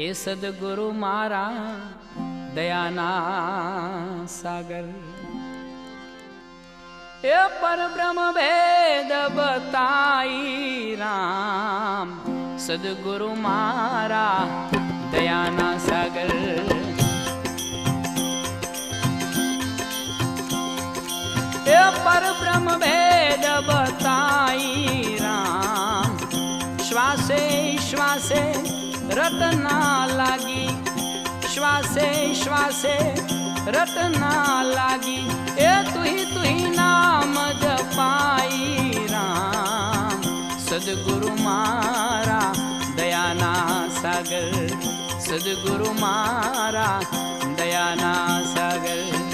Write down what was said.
ए सदगुरु मारा दयाना सागर। ए पर ब्रह्म भेद बताई राम, सदगुरु मारा दयाना सागर। ए पर ब्रह्म भेद बताई राम, श्वासे श्वासे रटना लागी, श्वासे श्वासे रटना लागी। ए तुही नाम जपाई राम, सदगुरु मारा दयाना सागर, सदगुरु मारा दयाना सागर।